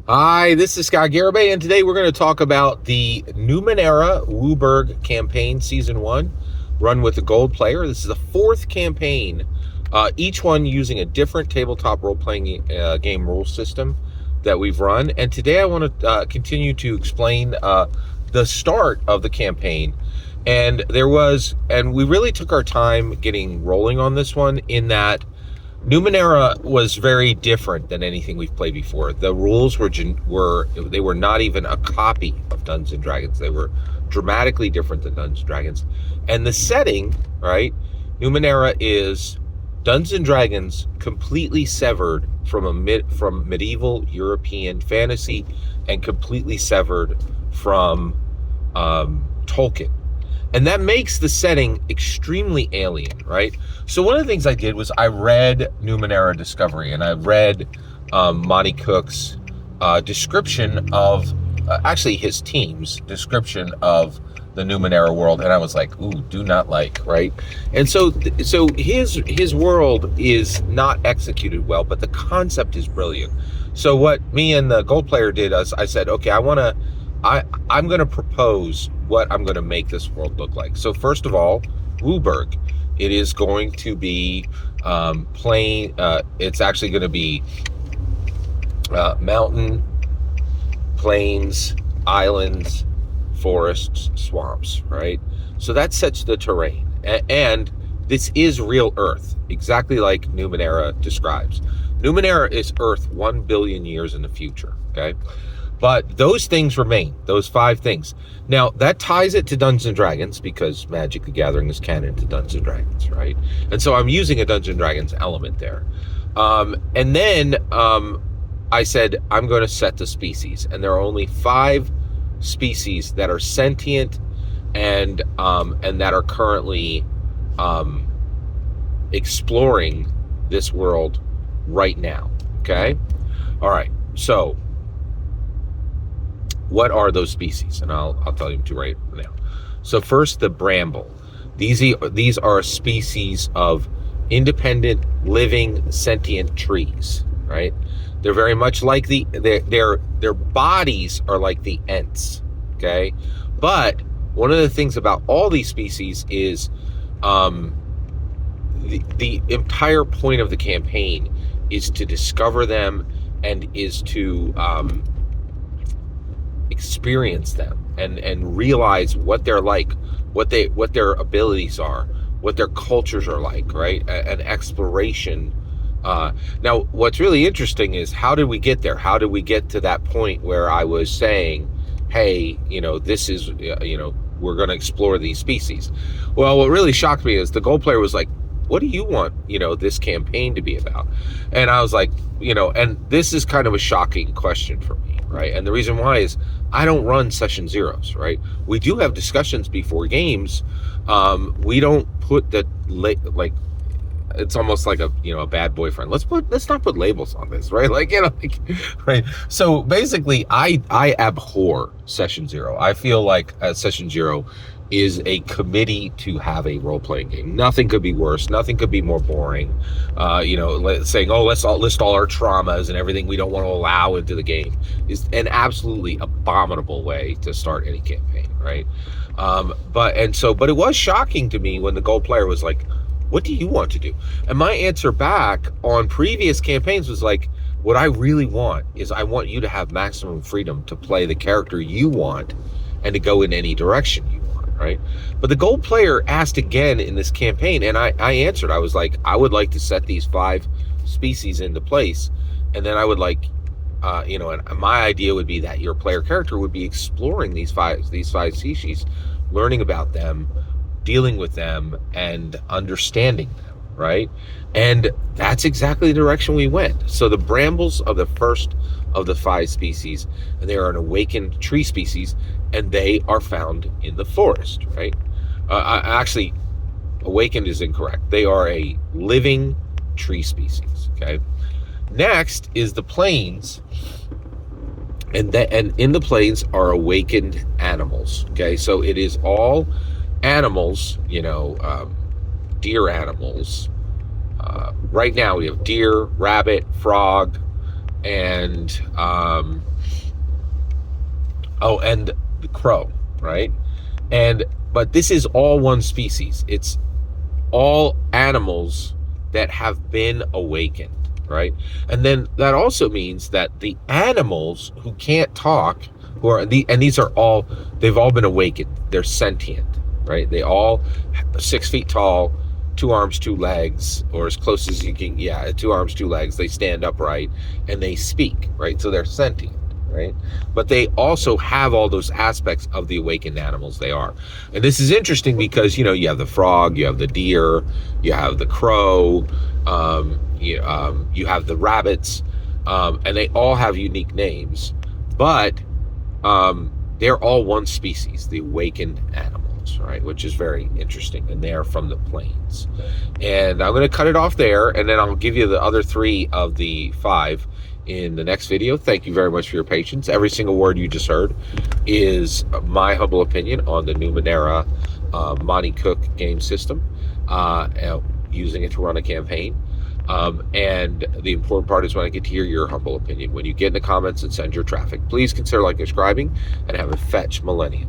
Hi, this is Scott Garibay, and today we're going to talk about the Numenera WUBRG campaign, Season 1, run with the Gold player. This is the fourth campaign, each one using a different tabletop role-playing game rule system that we've run. And today I want to continue to explain the start of the campaign. And we really took our time getting rolling on this one in that Numenera was very different than anything we've played before. The rules were not even a copy of Dungeons and Dragons. They were dramatically different than Dungeons and Dragons. And the setting, right? Numenera is Dungeons and Dragons completely severed from medieval European fantasy and completely severed from Tolkien. And that makes the setting extremely alien, right? So one of the things I did was I read Numenera Discovery, and I read Monty Cook's description of, actually his team's description of the Numenera world, and I was like, ooh, do not like, right? And so his world is not executed well, but the concept is brilliant. So what me and the Gold player did is I said, okay, I'm going to propose what I'm going to make this world look like. So first of all, WUBRG. It is going to be plain. It's actually going to be mountain, plains, islands, forests, swamps, right? So that sets the terrain. And this is real Earth, exactly like Numenera describes. Numenera is Earth 1 billion years in the future, okay? But those things remain, those 5 things. Now, that ties it to Dungeons and Dragons because Magic the Gathering is canon to Dungeons and Dragons, right? And so I'm using a Dungeons and Dragons element there. And then I said, I'm going to set the species. And there are only 5 species that are sentient and that are currently exploring this world right now, okay? All right, so what are those species? And I'll tell you to right now. So first, the Bramble. These are a species of independent, living, sentient trees, right? They're very much like their bodies are like the Ents, okay? But one of the things about all these species is the entire point of the campaign is to discover them and is to experience them and realize what they're like, what their abilities are, what their cultures are like, right? An exploration. Now, what's really interesting is how did we get there? How did we get to that point where I was saying, hey, this is, we're going to explore these species? Well, what really shocked me is the Gold player was like, what do you want, this campaign to be about? And I was like, and this is kind of a shocking question for me, right? And the reason why is I don't run session zeros, right? We do have discussions before games. We don't put it's almost like a bad boyfriend. Let's not put labels on this, right? Right. So basically I abhor session zero. I feel like session zero is a committee to have a role-playing game. Nothing could be worse. Nothing could be more boring. Saying, let's all list all our traumas and everything we don't want to allow into the game is an absolutely abominable way to start any campaign, right? But it was shocking to me when the Gold player was like, what do you want to do? And my answer back on previous campaigns was like, what I really want is I want you to have maximum freedom to play the character you want and to go in any direction you want, right? But the Gold player asked again in this campaign, and I answered. I was like, I would like to set these 5 species into place, and then I would like, and my idea would be that your player character would be exploring these five species, learning about them, dealing with them, and understanding them, right? And that's exactly the direction we went. So the Brambles are the first of the 5 species, and they are an awakened tree species, and they are found in the forest, right? Actually, awakened is incorrect. They are a living tree species, okay? Next is the plains, and in the plains are awakened animals, okay? So it is all animals, deer animals. Right now we have deer, rabbit, frog, and oh, and the crow, right? But this is all one species. It's all animals that have been awakened, right? And then that also means that the animals who can't talk, these are all, they've all been awakened. They're sentient, right? They all 6 feet tall, 2 arms, 2 legs, or as close as you can, 2 arms, 2 legs. They stand upright and they speak, right? So they're sentient, right? But they also have all those aspects of the awakened animals they are. And this is interesting because, you have the frog, you have the deer, you have the crow, you have the rabbits, and they all have unique names, but they're all one species, the awakened animals, right? Which is very interesting, and they're from the plains. And I'm going to cut it off there, and then I'll give you the other 3 of the 5 in the next video. Thank you very much for your patience. Every single word you just heard is my humble opinion on the Numenera Monte Cook game system, using it to run a campaign. And the important part is when I get to hear your humble opinion. When you get in the comments and send your traffic, please consider like, subscribing, and have a fetch millennium.